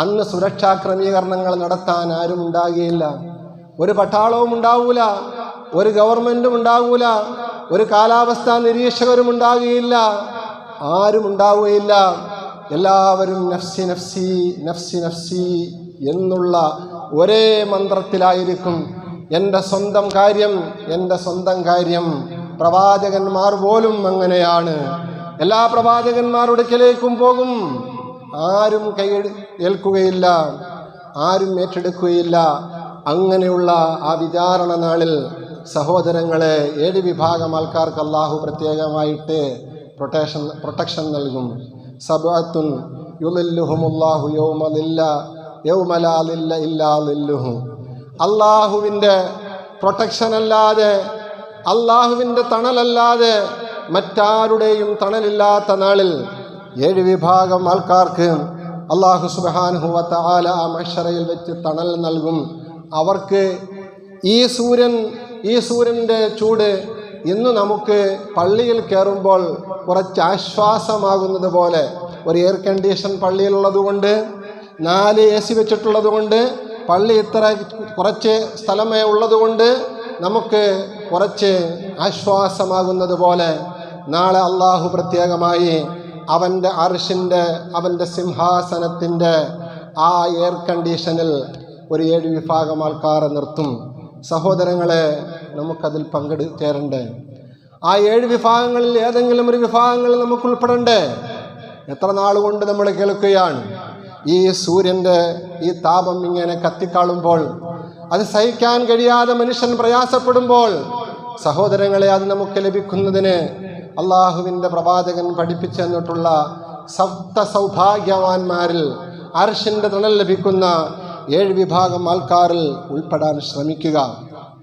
Speaker 3: അന്ന് സുരക്ഷാ ക്രമീകരണങ്ങൾ നടത്താൻ ആരും ഉണ്ടാകുകയില്ല. ഒരു പട്ടാളവും ഉണ്ടാവൂല, ഒരു ഗവൺമെൻറ്റും ഉണ്ടാകൂല, ഒരു കാലാവസ്ഥാ നിരീക്ഷകരും ഉണ്ടാകുകയില്ല, ആരും ഉണ്ടാവുകയില്ല. എല്ലാവരും നഫ്സി നഫ്സി നഫ്സി നഫ്സി എന്നുള്ള ഒരേ മന്ത്രത്തിലായിരിക്കും. എൻ്റെ സ്വന്തം കാര്യം, എൻ്റെ സ്വന്തം കാര്യം. പ്രവാചകന്മാർ പോലും അങ്ങനെയാണ്. എല്ലാ പ്രവാചകന്മാരുടെ അടുക്കലേക്കും പോകും, ആരും ഏൽക്കുകയില്ല, ആരും ഏറ്റെടുക്കുകയില്ല. അങ്ങനെയുള്ള ആ വിചാരണ നാളിൽ സഹോദരങ്ങളെ 7 വിഭാഗം ആൾക്കാർക്ക് അള്ളാഹു പ്രത്യേകമായിട്ട് പ്രൊട്ടക്ഷൻ നൽകും. സബഅത്തുൻ യുളില്ലുഹുമുല്ലാഹു യൗമ ലാ ളില്ല ഇല്ലാ ളില്ലുഹു. അള്ളാഹുവിൻ്റെ പ്രൊട്ടക്ഷൻ അല്ലാതെ, അള്ളാഹുവിൻ്റെ തണലല്ലാതെ മറ്റാരുടെയും തണലില്ലാത്ത നാളിൽ 7 വിഭാഗം ആൾക്കാർക്ക് അള്ളാഹു സുബ്ഹാനഹു വ തആല ആ മഹ്ശറയിൽ വെച്ച് തണൽ നൽകും. അവർക്ക് ഈ സൂര്യൻ്റെ ചൂട് ഇന്ന് നമുക്ക് പള്ളിയിൽ കയറുമ്പോൾ കുറച്ച് ആശ്വാസമാകുന്നത് പോലെ, ഒരു എയർ കണ്ടീഷൻ പള്ളിയിലുള്ളത് കൊണ്ട്, 4 AC വെച്ചിട്ടുള്ളത് കൊണ്ട്, പള്ളി ഇത്ര കുറച്ച് സ്ഥലമേ ഉള്ളതുകൊണ്ട് നമുക്ക് കുറച്ച് ആശ്വാസമാകുന്നത് പോലെ, നാളെ അള്ളാഹു പ്രത്യേകമായി അവൻ്റെ അർശിൻ്റെ, അവൻ്റെ സിംഹാസനത്തിൻ്റെ ആ എയർ കണ്ടീഷനിൽ ഒരു 7 വിഭാഗം ആൾക്കാരെ നിർത്തും. സഹോദരങ്ങളെ, നമുക്കതിൽ പങ്കെടുക്കേണ്ടേ? ആ 7 വിഭാഗങ്ങളിൽ ഏതെങ്കിലും ഒരു വിഭാഗങ്ങളിൽ നമുക്ക് ഉൾപ്പെടണ്ടേ? എത്ര നാളുകൊണ്ട് നമ്മൾ കേൾക്കുകയാണ് ഈ സൂര്യൻ്റെ ഈ താപം ഇങ്ങനെ കത്തിക്കാളുമ്പോൾ, അത് സഹിക്കാൻ കഴിയാതെ മനുഷ്യൻ പ്രയാസപ്പെടുമ്പോൾ, സഹോദരങ്ങളെ, അത് നമുക്ക് ലഭിക്കുന്നതിന് അള്ളാഹുവിൻ്റെ പ്രവാചകൻ പഠിപ്പിച്ചു തന്നിട്ടുള്ള സൗഭാഗ്യവാന്മാരിൽ അർശിൻ്റെ തണൽ ലഭിക്കുന്ന 7 വിഭാഗം ആൾക്കാരിൽ ഉൾപ്പെടാൻ ശ്രമിക്കുക.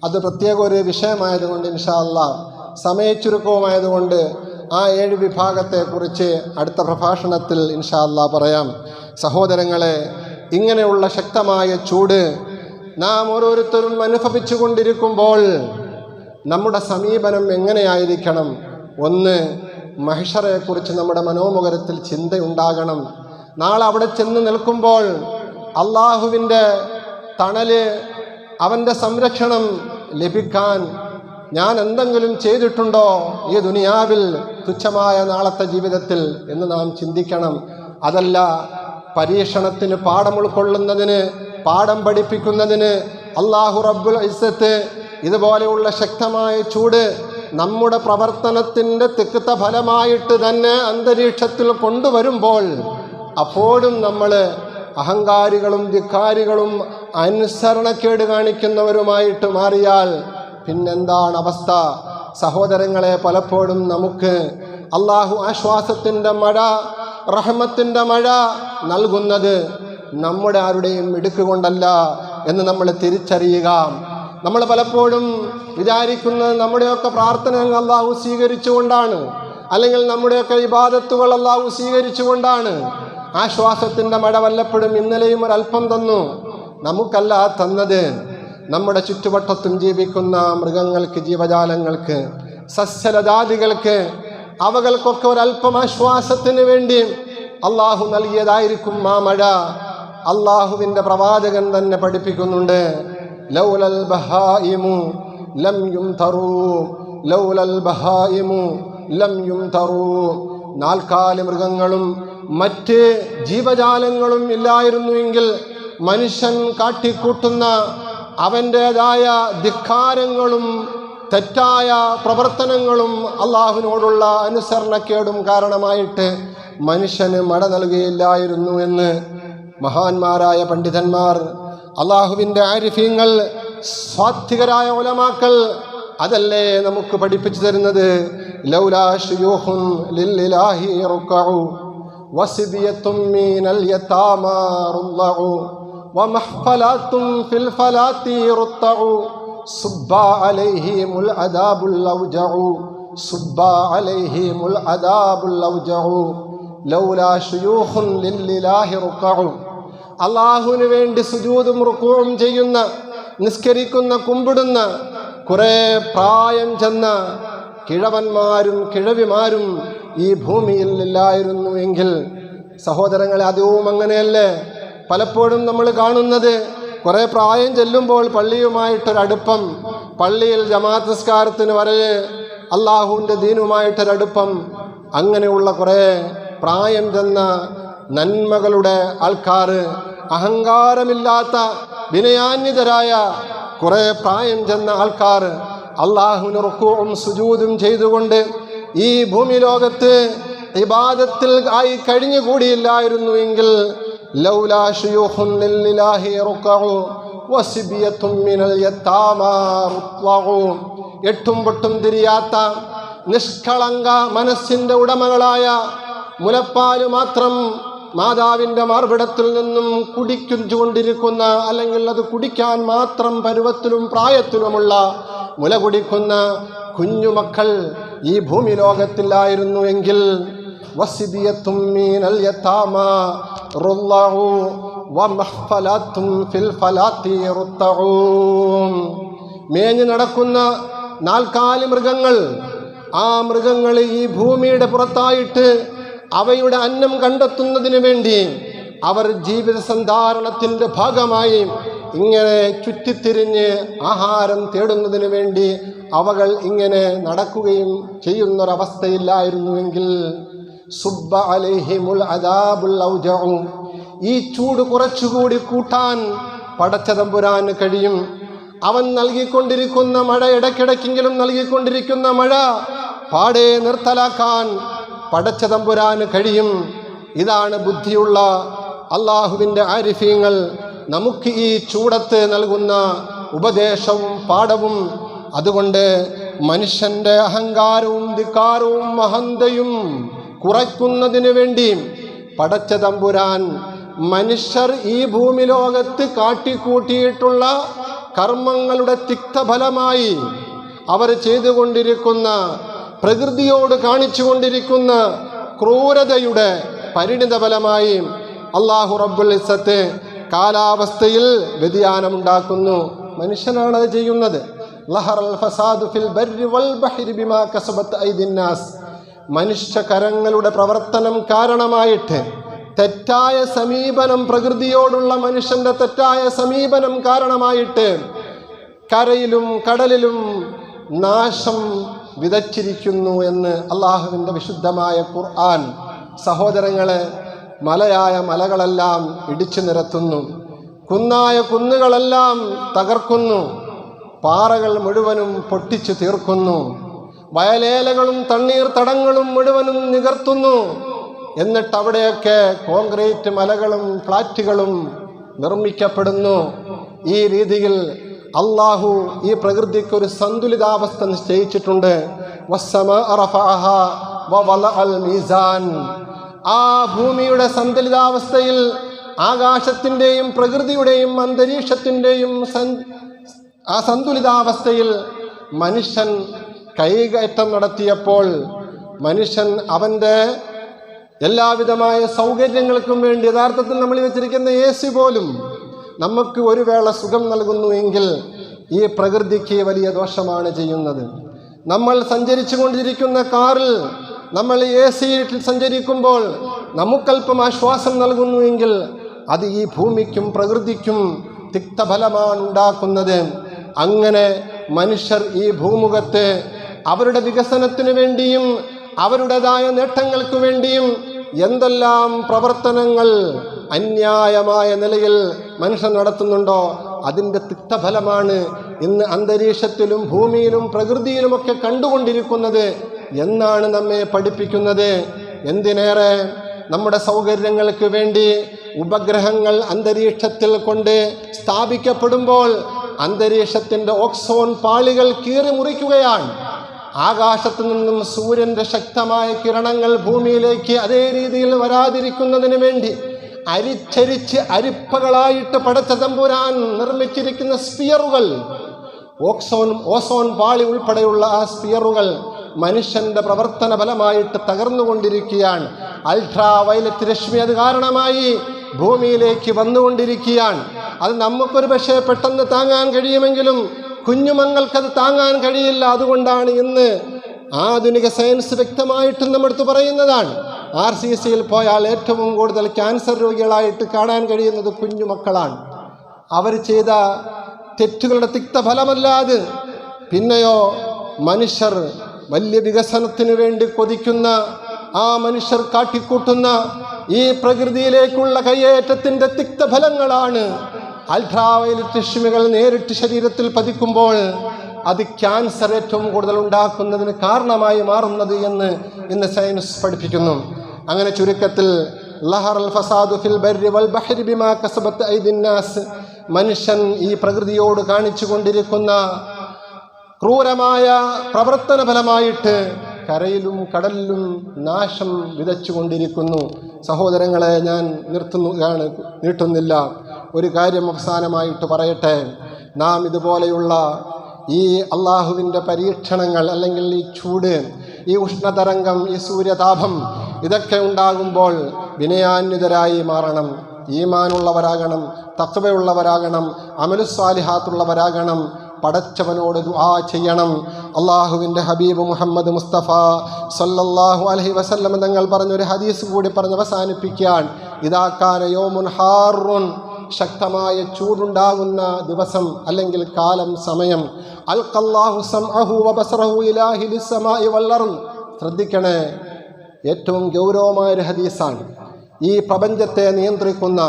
Speaker 3: അത് പ്രത്യേക ഒരു വിഷയമായതുകൊണ്ട് ഇൻഷാ അല്ലാഹ് സമയച്ചുരുക്കവുമായതുകൊണ്ട് ആ 7 വിഭാഗത്തെക്കുറിച്ച് അടുത്ത പ്രഭാഷണത്തിൽ ഇൻഷാ അല്ലാഹ് പറയാം. സഹോദരങ്ങളെ, ഇങ്ങനെയുള്ള ശക്തമായ ചൂട് നാം ഓരോരുത്തരും അനുഭവിച്ചു കൊണ്ടിരിക്കുമ്പോൾ നമ്മുടെ സമീപനം എങ്ങനെയായിരിക്കണം? ഒന്ന്, മഹ്ശറയെക്കുറിച്ച് നമ്മുടെ മനോമുഖരത്തിൽ ചിന്തയുണ്ടാകണം. നാളെ അവിടെ ചെന്ന് നിൽക്കുമ്പോൾ അള്ളാഹുവിൻ്റെ തണല്, അവൻ്റെ സംരക്ഷണം ലഭിക്കാൻ ഞാൻ എന്തെങ്കിലും ചെയ്തിട്ടുണ്ടോ ഈ ദുനിയാവിൽ തുച്ഛമായ നാളത്തെ ജീവിതത്തിൽ എന്ന് നാം ചിന്തിക്കണം. അതല്ല, പരീക്ഷണത്തിന് പാഠം ഉൾക്കൊള്ളുന്നതിന്, പാഠം പഠിപ്പിക്കുന്നതിന് അള്ളാഹു റബ്ബുൽ ഇസ്സത്ത് ഇതുപോലെയുള്ള ശക്തമായ ചൂട് നമ്മുടെ പ്രവർത്തനത്തിൻ്റെ തിക്ത ഫലമായിട്ട് തന്നെ അന്തരീക്ഷത്തിൽ കൊണ്ടുവരുമ്പോൾ, അപ്പോഴും നമ്മൾ അഹങ്കാരികളും ധിക്കാരികളും അനുസരണക്കേട് കാണിക്കുന്നവരുമായിട്ട് മാറിയാൽ പിന്നെന്താണ് അവസ്ഥ? സഹോദരങ്ങളെ, പലപ്പോഴും നമുക്ക് അള്ളാഹു ആശ്വാസത്തിൻ്റെ മഴ, റഹ്മത്തിൻ്റെ മഴ നൽകുന്നത് നമ്മുടെ ആരുടെയും മിടുക്കുകൊണ്ടല്ല എന്ന് നമ്മൾ തിരിച്ചറിയുക. നമ്മൾ പലപ്പോഴും വിചാരിക്കുന്നത് നമ്മുടെയൊക്കെ പ്രാർത്ഥന അള്ളാഹു സ്വീകരിച്ചുകൊണ്ടാണ്, അല്ലെങ്കിൽ നമ്മുടെയൊക്കെ ഇബാദത്തുകൾ അള്ളാഹു സ്വീകരിച്ചുകൊണ്ടാണ്. ആശ്വാസത്തിൻ്റെ മഴ വല്ലപ്പോഴും ഇന്നലെയും ഒരല്പം തന്നു. നമുക്കല്ല തന്നത്, നമ്മുടെ ചുറ്റുവട്ടത്തും ജീവിക്കുന്ന മൃഗങ്ങൾക്ക്, ജീവജാലങ്ങൾക്ക്, സസ്യലതാദികൾക്ക്, അവകൾക്കൊക്കെ ഒരല്പം ആശ്വാസത്തിന് വേണ്ടി അള്ളാഹു നൽകിയതായിരിക്കും ആ മഴ. അള്ളാഹുവിൻ്റെ പ്രവാചകൻ തന്നെ പഠിപ്പിക്കുന്നുണ്ട്, ലൗലൽ ബഹായിമു ലം യുംതറൂ, ലൗലൽ ബഹായിമു ലം യുംതറൂ. നാൽക്കാലി മൃഗങ്ങളും മറ്റ് ജീവജാലങ്ങളും ഇല്ലായിരുന്നുവെങ്കിൽ മനുഷ്യൻ കാട്ടിക്കൂട്ടുന്ന അവൻ്റേതായ ധിക്കാരങ്ങളും തെറ്റായ പ്രവർത്തനങ്ങളും അള്ളാഹുവിനോടുള്ള അനുസരണക്കേടും കാരണമായിട്ട് മനുഷ്യന് മഴ നൽകുകയില്ലായിരുന്നു എന്ന് മഹാന്മാരായ പണ്ഡിതന്മാർ, അള്ളാഹുവിൻ്റെ ആരിഫീങ്ങൾ, സ്വാത്വികരായ ഉലമാക്കൾ അതല്ലേ നമുക്ക് പഠിപ്പിച്ചു തരുന്നത്. ലൗലാ ശുയൂഖുൻ ലില്ലാഹി റുക്കഉ വസിബിയത്തും മിനൽ യതാമാ റുല്ലഉ വമഹ്ഫലാത്തും ഫിൽ ഫലാത്തി റുത്തഉ സുബ്ബ അലൈഹിമുൽ അദാബുൽ ഔജഉ സുബ്ബ അലൈഹിമുൽ അദാബുൽ ഔജഉ ലൗലാ ശുയൂഖുൻ ലില്ലാഹി റുക്കഉ. അള്ളാഹുവിന് വേണ്ടി സുജൂദും റുക്കൂഉം ചെയ്യുന്ന, നിസ്കരിക്കുന്ന, കുമ്പിടുന്ന കുറേ പ്രായം ചെന്ന കിഴവന്മാരും കിഴവിമാരും ഈ ഭൂമിയിൽ ഇല്ലായിരുന്നു എങ്കിൽ, സഹോദരങ്ങളെ, അതും അങ്ങനെയല്ലേ? പലപ്പോഴും നമ്മൾ കാണുന്നത് കുറേ പ്രായം ചെല്ലുമ്പോൾ പള്ളിയുമായിട്ടൊരടുപ്പം, പള്ളിയിൽ ജമാഅത്ത് നിസ്കാരത്തിന് വരെ അള്ളാഹുവിൻ്റെ ദീനുമായിട്ടൊരടുപ്പം, അങ്ങനെയുള്ള കുറേ പ്രായം ചെന്ന നന്മകളുടെ ആൾക്കാർ, അഹങ്കാരമില്ലാത്ത വിനയാന്വിതരായ കുറേ പ്രായം ചെന്ന ആൾക്കാർ അള്ളാഹുവിന് റുക്കൂഉം സുജൂദും ചെയ്തുകൊണ്ട് ഈ ഭൂമി ലോകത്ത് ഇബാദത്തിൽ ആയി കഴിഞ്ഞുകൂടിയില്ലായിരുന്നുവെങ്കിൽ ലൗലാ ശുയൂഖുൻ ലില്ലാഹി റുക്ഉ വസിബിയത്തും മിനൽ യതാമാ റുത്വഉ, എട്ടും പൊട്ടും തിരിയാത്ത നിഷ്കളങ്ക മനസ്സിൻ്റെ ഉടമകളായ മുലപ്പാല് മാത്രം മാതാവിൻ്റെ മാർവിടത്തിൽ നിന്നും കുടിച്ചുകൊണ്ടിരിക്കുന്ന, അല്ലെങ്കിൽ അത് കുടിക്കാൻ മാത്രം പരുവത്തിലും പ്രായത്തിലുമുള്ള മുല കുടിക്കുന്ന കുഞ്ഞുമക്കൾ ഈ ഭൂമി ലോകത്തിലായിരുന്നുവെങ്കിൽ വസിബിയത്തും മീനൽ യതാമാ റുല്ലഉ വമഹ്ഫലത്തും ഫിൽ ഫലാത്തി റുത്തഉ, മേഞ്ഞു നടക്കുന്ന നാൽക്കാലി മൃഗങ്ങൾ, ആ മൃഗങ്ങൾ ഈ ഭൂമിയുടെ പുറത്തായിട്ട് അവയുടെ അന്നം കണ്ടെത്തുന്നതിന് വേണ്ടി അവർ ജീവിത സന്ധാരണത്തിൻ്റെ ഭാഗമായി ഇങ്ങനെ ചുറ്റിത്തിരിഞ്ഞ് ആഹാരം തേടുന്നതിന് വേണ്ടി അവകൾ ഇങ്ങനെ നടക്കുകയും ചെയ്യുന്നൊരവസ്ഥയില്ലായിരുന്നുവെങ്കിൽ സുബ്ബ അലൈഹിമുൽ അദാബുൽ ഔജഉ, ഈ ചൂട് കുറച്ചുകൂടി കൂട്ടാൻ പടച്ചതമ്പുരാന് കഴിയും. അവൻ നൽകിക്കൊണ്ടിരിക്കുന്ന മഴ, ഇടയ്ക്കിടയ്ക്കെങ്കിലും നൽകിക്കൊണ്ടിരിക്കുന്ന മഴ പാടെ നിർത്തലാക്കാൻ പടച്ചതമ്പുരാന് കഴിയും. ഇതാണ് ബുദ്ധിയുള്ള അള്ളാഹുവിൻ്റെ ആരിഫീങ്ങൾ നമുക്ക് ഈ ചൂടത്ത് നൽകുന്ന ഉപദേശവും പാഠവും. അതുകൊണ്ട് മനുഷ്യൻ്റെ അഹങ്കാരവും ധിക്കാരവും അഹന്തയും കുറയ്ക്കുന്നതിന് വേണ്ടി പടച്ചതമ്പുരാൻ മനുഷ്യർ ഈ ഭൂമി ലോകത്ത് കാട്ടിക്കൂട്ടിയിട്ടുള്ള കർമ്മങ്ങളുടെ തിക്തഫലമായി അവർ ചെയ്തുകൊണ്ടിരിക്കുന്ന, പ്രകൃതിയോട് കാണിച്ചു കൊണ്ടിരിക്കുന്ന ക്രൂരതയുടെ പരിണിതഫലമായി അല്ലാഹു റബ്ബുൽ ഇസ്സത്ത് കാലാവസ്ഥയിൽ വ്യതിയാനമുണ്ടാക്കുന്നു. മനുഷ്യനാണത് ചെയ്യുന്നത്. ലഹറൽ ഫസാദു ഫിൽ ബർരി വൽ ബഹരി ബിമാ കസബത് ഐദിന്നാസ്, മനുഷ്യകരങ്ങളുടെ പ്രവർത്തനം കാരണമായിട്ട് തെറ്റായ സമീപനം, പ്രകൃതിയോടുള്ള മനുഷ്യന്റെ തെറ്റായ സമീപനം കാരണമായിട്ട് കരയിലും കടലിലും നാശം വിതച്ചിരിക്കുന്നു എന്ന് അള്ളാഹുവിൻ്റെ വിശുദ്ധമായ ഖുർആൻ. സഹോദരങ്ങളെ, മലയായ മലകളെല്ലാം ഇടിച്ചു നിരത്തുന്നു, കുന്നായ കുന്നുകളെല്ലാം തകർക്കുന്നു, പാറകൾ മുഴുവനും പൊട്ടിച്ചു തീർക്കുന്നു, വയലേലകളും തണ്ണീർ തടങ്ങളും മുഴുവനും നികർത്തുന്നു. എന്നിട്ട് അവിടെയൊക്കെ കോൺക്രീറ്റ് മലകളും ഫ്ലാറ്റുകളും നിർമ്മിക്കപ്പെടുന്നു. ഈ രീതിയിൽ അള്ളാഹു ഈ പ്രകൃതിക്ക് ഒരു സന്തുലിതാവസ്ഥ നിശ്ചയിച്ചിട്ടുണ്ട്. ആ ഭൂമിയുടെ സന്തുലിതാവസ്ഥയിൽ, ആകാശത്തിൻ്റെയും പ്രകൃതിയുടെയും അന്തരീക്ഷത്തിൻ്റെയും ആ സന്തുലിതാവസ്ഥയിൽ മനുഷ്യൻ കൈകയറ്റം നടത്തിയപ്പോൾ, മനുഷ്യൻ അവൻ്റെ എല്ലാവിധമായ സൗകര്യങ്ങൾക്കും വേണ്ടി, യഥാർത്ഥത്തിൽ നമ്മൾ വെച്ചിരിക്കുന്ന AC പോലും നമുക്ക് ഒരു വേള സുഖം നൽകുന്നു എങ്കിൽ ഈ പ്രകൃതിക്ക് വലിയ ദോഷമാണ് ചെയ്യുന്നത്. നമ്മൾ സഞ്ചരിച്ചു കൊണ്ടിരിക്കുന്ന കാറിൽ നമ്മൾ AC-യിൽ സഞ്ചരിക്കുമ്പോൾ നമുക്കല്പം ആശ്വാസം നൽകുന്നുവെങ്കിൽ അത് ഈ ഭൂമിക്കും പ്രകൃതിക്കും തിക്തഫലമാണ് ഉണ്ടാക്കുന്നത്. അങ്ങനെ മനുഷ്യർ ഈ ഭൂമുഖത്ത് അവരുടെ വികസനത്തിനു വേണ്ടിയും അവരുടേതായ നേട്ടങ്ങൾക്ക് വേണ്ടിയും എന്തെല്ലാം പ്രവർത്തനങ്ങൾ അന്യായമായ നിലയിൽ മനുഷ്യൻ നടത്തുന്നുണ്ടോ അതിൻ്റെ തിക്തഫലമാണ് ഇന്ന് അന്തരീക്ഷത്തിലും ഭൂമിയിലും പ്രകൃതിയിലുമൊക്കെ കണ്ടുകൊണ്ടിരിക്കുന്നത് എന്നാണ് നമ്മെ പഠിപ്പിക്കുന്നത്. എന്തിനേറെ, നമ്മുടെ സൗകര്യങ്ങൾക്ക് വേണ്ടി ഉപഗ്രഹങ്ങൾ അന്തരീക്ഷത്തിൽ കൊണ്ട് സ്ഥാപിക്കപ്പെടുമ്പോൾ അന്തരീക്ഷത്തിൻ്റെ ഓക്സോൺ പാളികൾ കീറി മുറിക്കുകയാണ്. ആകാശത്തു നിന്നും സൂര്യൻ്റെ ശക്തമായ കിരണങ്ങൾ ഭൂമിയിലേക്ക് അതേ രീതിയിൽ വരാതിരിക്കുന്നതിന് വേണ്ടി അരിച്ചരിച്ച് അരിപ്പകളായിട്ട് പടച്ച തമ്പുരാൻ നിർമ്മിച്ചിരിക്കുന്ന സ്പിയറുകൾ, ഓസോൺ പാളി ഉൾപ്പെടെയുള്ള ആ സ്പിയറുകൾ മനുഷ്യന്റെ പ്രവർത്തന ഫലമായിട്ട് തകർന്നുകൊണ്ടിരിക്കുകയാണ്. അൾട്രാ വയലറ്റ് രശ്മി അത് കാരണമായി ഭൂമിയിലേക്ക് വന്നുകൊണ്ടിരിക്കുകയാണ്. അത് നമുക്കൊരു പക്ഷേ പെട്ടെന്ന് താങ്ങാൻ കഴിയുമെങ്കിലും കുഞ്ഞുമങ്ങൾക്കത് താങ്ങാൻ കഴിയില്ല. അതുകൊണ്ടാണ് ഇന്ന് ആധുനിക സയൻസ് വ്യക്തമായിട്ടും നമ്മടുത്ത് പറയുന്നതാണ്, RCCയിൽ പോയാൽ ഏറ്റവും കൂടുതൽ ക്യാൻസർ രോഗികളായിട്ട് കാണാൻ കഴിയുന്നത് കുഞ്ഞുമക്കളാണ്. അവർ ചെയ്ത തെറ്റുകളുടെ തിക്തഫലമല്ലാതെ. പിന്നെയോ മനുഷ്യർ വലിയ വികസനത്തിന് വേണ്ടി കൊതിക്കുന്ന ആ മനുഷ്യർ കാട്ടിക്കൂട്ടുന്ന ഈ പ്രകൃതിയിലേക്കുള്ള കയ്യേറ്റത്തിൻ്റെ തിക്തഫലങ്ങളാണ് അൾട്രാവയലറ്റ് രശ്മികൾ നേരിട്ട് ശരീരത്തിൽ പതിക്കുമ്പോൾ അത് ക്യാൻസർ ഏറ്റവും കൂടുതൽ ഉണ്ടാക്കുന്നതിന് കാരണമായി മാറുന്നത് എന്ന് ഇന്ന് സയൻസ് പഠിപ്പിക്കുന്നു. അങ്ങനെ ചുരുക്കത്തിൽ ലഹറൽ ഫസാദു ഫിൽ ബർരി വൽ ബഹരി ബിമാ കസബത് ഐദിൻ നാസ്, മനുഷ്യൻ ഈ പ്രകൃതിയോട് കാണിച്ചു കൊണ്ടിരിക്കുന്ന ക്രൂരമായ പ്രവർത്തന ഫലമായിട്ട് കരയിലും കടലിലും നാശം വിതച്ചുകൊണ്ടിരിക്കുന്നു. സഹോദരങ്ങളെ, ഞാൻ നീട്ടുന്നില്ല. ഒരു കാര്യം അവസാനമായിട്ട് പറയട്ടെ. നാം ഇതുപോലെയുള്ള ഈ അള്ളാഹുവിൻ്റെ പരീക്ഷണങ്ങൾ, അല്ലെങ്കിൽ ഈ ചൂട്, ഈ ഉഷ്ണതരംഗം, ഈ സൂര്യതാപം, ഇതൊക്കെ ഉണ്ടാകുമ്പോൾ വിനയാന്വിതരായി മാറണം. ഈമാനുള്ളവരാകണം, തഖ്വയുള്ളവരാകണം, അമലുസ്സാലിഹാത്തുള്ളവരാകണം. പടച്ചവനോട് ദുആ ചെയ്യണം. അള്ളാഹുവിൻ്റെ ഹബീബ് മുഹമ്മദ് മുസ്തഫ സല്ലല്ലാഹു അലൈഹി വസല്ലം തങ്ങൾ പറഞ്ഞൊരു ഹദീസ് കൂടി പറഞ്ഞ് അവസാനിപ്പിക്കാൻ. ഇദാ കാന യൗമുൻ ഹാറുൻ, ശക്തമായ ചൂടുണ്ടാകുന്ന ദിവസം അല്ലെങ്കിൽ കാലം, സമയം, അൽഖല്ലാഹു സമഅഹു വബസറഹു ഇലാഹി ലിസ്സമാഇ വൽ അർദ്. ശ്രദ്ധിക്കണേ, ഏറ്റവും ഗൗരവമായ ഒരു ഹദീസാണ്. ഈ പ്രപഞ്ചത്തെ നിയന്ത്രിക്കുന്ന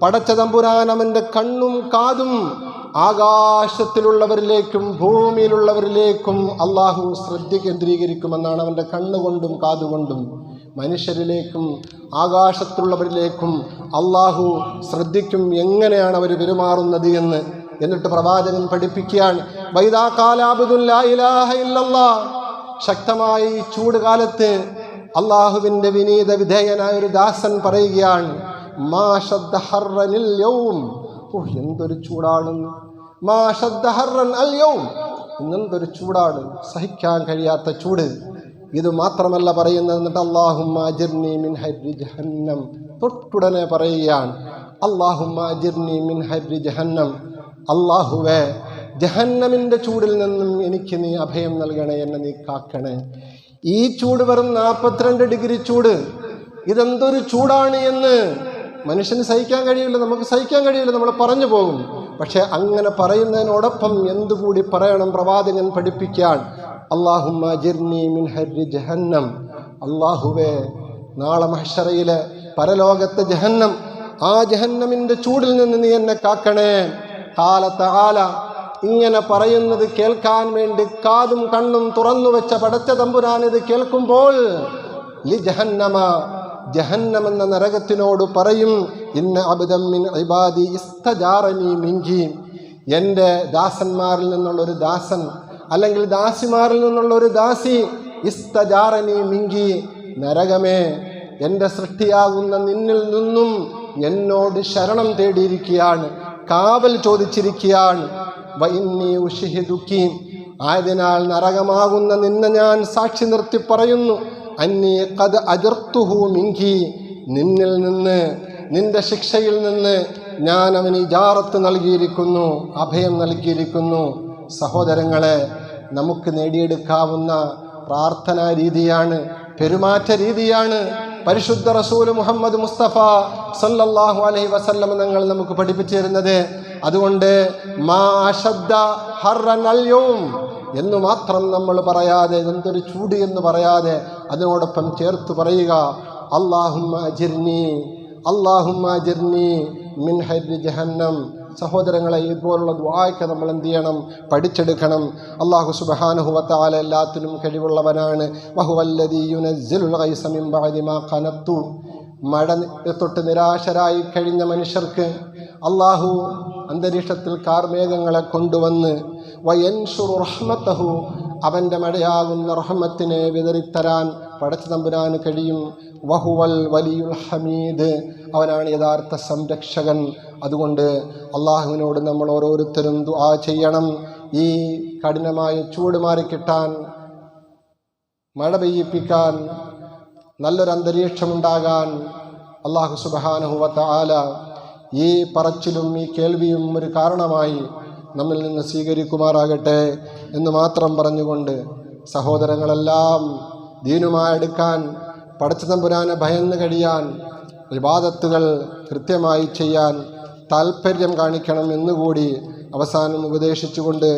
Speaker 3: പടച്ച തമ്പുരാൻ അവൻ്റെ കണ്ണും കാതും ആകാശത്തിലുള്ളവരിലേക്കും ഭൂമിയിലുള്ളവരിലേക്കും അള്ളാഹു ശ്രദ്ധ കേന്ദ്രീകരിക്കുമെന്നാണ്. അവൻ്റെ കണ്ണുകൊണ്ടും കാതുകൊണ്ടും മനുഷ്യരിലേക്കും ആകാശത്തുള്ളവരിലേക്കും അള്ളാഹു ശ്രദ്ധിക്കും എങ്ങനെയാണ് അവർ പെരുമാറുന്നത് എന്ന്. എന്നിട്ട് പ്രവാചകൻ പഠിപ്പിക്കുകയാണ്, വൈദാ ഖാല അബ്ദുൻ ലാ ഇലാഹ ഇല്ലല്ലാഹ്. ശക്തമായ ഈ ചൂട് കാലത്ത് അള്ളാഹുവിൻ്റെ വിനീത വിധേയനായ ഒരു ദാസൻ പറയുകയാണ്, മാ ശദ്ദ ഹർറനിൽ യൗം. എന്തൊരു ചൂടാണെന്ന്. മാ ശദ്ദ ഹർറൻ അൽ യൗം. ഇന്നെന്തൊരു ചൂടാണ്, സഹിക്കാൻ കഴിയാത്ത ചൂട്. ഇത് മാത്രമല്ല പറയുന്നത്, എന്നിട്ട് അല്ലാഹുമ്മ അജിർനി മിൻ ഹർരി ജഹന്നം. തൊട്ടുടനെ പറയുകയാണ്, അല്ലാഹുമ്മ അജിർനി മിൻ ഹർരി ജഹന്നം. അല്ലാഹുവേ, ജഹന്നമിൻ്റെ ചൂടിൽ നിന്നും എനിക്ക് നീ അഭയം നൽകണേ, എന്നെ നീ കാക്കണേ. ഈ ചൂട് വെറും 42 ഡിഗ്രി ചൂട്. ഇതെന്തൊരു ചൂടാണ് എന്ന് മനുഷ്യന് സഹിക്കാൻ കഴിയില്ല, നമുക്ക് സഹിക്കാൻ കഴിയില്ല, നമ്മൾ പറഞ്ഞു പോകും. പക്ഷെ അങ്ങനെ പറയുന്നതിനോടൊപ്പം എന്തുകൂടി പറയണം, പ്രവാചകൻ പഠിപ്പിക്കാൻ, അല്ലാഹുമ്മ അജിർനി മിൻ ഹർരി ജഹന്നം. അല്ലാഹുവേ, നാളെ മഹ്ശറയിലെ പരലോകത്തെ ജഹന്നം, ആ ജഹന്നമിൻ്റെ ചൂടിൽ നിന്ന് നീ എന്നെ കാക്കണേ. ഖാല തആല. ഇങ്ങനെ പറയുന്നത് കേൾക്കാൻ വേണ്ടി കാതും കണ്ണും തുറന്നു വെച്ച പടച്ച തമ്പുരാൻ ഇത് കേൾക്കുമ്പോൾ ലി ജഹന്നമ, ജഹന്നം എന്ന നരകത്തിനോട് പറയും, ഇന്ന അബ്ദൻ മിൻ ഇബാദി ഇസ്തജാറനി മിൻകി. എൻ്റെ ദാസന്മാരിൽ നിന്നുള്ളൊരു ദാസൻ അല്ലെങ്കിൽ ദാസിമാരിൽ നിന്നുള്ളൊരു ദാസി, ഇസ്തജാറനി മിൻകി, നരകമേ, എൻ്റെ സൃഷ്ടിയാകുന്ന നിന്നിൽ നിന്നും എന്നോട് ശരണം തേടിയിരിക്കുകയാണ്, കാവൽ ചോദിച്ചിരിക്കുകയാണ്. വഇന്നി ഉശ്ഹിദുക്കി. ആയതിനാൽ നരകമാകുന്ന നിന്നെ ഞാൻ സാക്ഷി നിർത്തി പറയുന്നു, അന്നി ഖദ് അജർത്തുഹു മിൻകി. നിന്നിൽ നിന്ന്, നിന്റെ ശിക്ഷയിൽ നിന്ന് ഞാൻ അവന് ഇജാറത്ത് നൽകിയിരിക്കുന്നു, അഭയം നൽകിയിരിക്കുന്നു. സഹോദരങ്ങളെ, നമുക്ക് നേടിയെടുക്കാവുന്ന പ്രാർത്ഥനാ രീതിയാണ്, പെരുമാറ്റ രീതിയാണ് പരിശുദ്ധ റസൂൽ മുഹമ്മദ് മുസ്തഫ സല്ലല്ലാഹു അലൈഹി വസല്ലം തങ്ങൾ നമുക്ക് പഠിപ്പിച്ചു തരുന്നത്. അതുകൊണ്ട് മാ അശദ്ദ ഹർറൻ അൽ യൗം എന്ന് മാത്രം നമ്മൾ പറയാതെ, എന്തൊരു ചൂട് എന്ന് പറയാതെ, അതിനോടൊപ്പം ചേർത്ത് പറയുക, അല്ലാഹുമ്മ അജിർനി, അല്ലാഹുമ്മ അജിർനി മിൻ ഹർരി ജഹന്നം. സഹോദരങ്ങളെ, ഇതുപോലുള്ള ദുആയൊക്കെ നമ്മൾ എന്ത് ചെയ്യണം, പഠിച്ചെടുക്കണം. അല്ലാഹു സുബ്ഹാനഹു വ തആല എല്ലാത്തിനും കഴിവുള്ളവനാണ്. വഹുവല്ലദീ യുനസ്സിലുൽ ഗൈസ മിൻ ബഅദി മാ ഖനത്തു. മഴ തൊട്ട് നിരാശരായി കഴിഞ്ഞ മനുഷ്യർക്ക് അള്ളാഹു അന്തരീക്ഷത്തിൽ കാർമേഘങ്ങളെ കൊണ്ടുവന്ന് വയൻഷുറു റഹ്മത്തഹു, അവൻ്റെ മഴയാകുന്ന റഹ്മത്തിനെ വിതറിത്തരാൻ പടച്ച തമ്പുരാന് കഴിയും. വഹുവൽ വലിയുൽ ഹമീദ്, അവനാണ് യഥാർത്ഥ സംരക്ഷകൻ. അതുകൊണ്ട് അള്ളാഹുവിനോട് നമ്മൾ ഓരോരുത്തരും ദുആ ചെയ്യണം. ഈ കഠിനമായ ചൂട് മാറിക്കിട്ടാൻ, മഴ പെയ്യിപ്പിക്കാൻ, നല്ലൊരു അന്തരീക്ഷമുണ്ടാകാൻ അല്ലാഹു സുബ്ഹാനഹു വ തആല ഈ പറച്ചിലും ഈ കേൾവിയും ഒരു കാരണമായി നമ്മിൽ നിന്ന് സ്വീകരിക്കുമാറാകട്ടെ എന്ന് മാത്രം പറഞ്ഞുകൊണ്ട്, സഹോദരങ്ങളെല്ലാം ദീനുമായി എടുക്കാൻ പടച്ചതമ്പുരാനെ ഭയന്ന് കഴിയാൻ, ഇബാദത്തുകൾ കൃത്യമായി ചെയ്യാൻ താൽപ്പര്യം കാണിക്കണം എന്നുകൂടി അവസാനം ഉപദേശിച്ചുകൊണ്ട്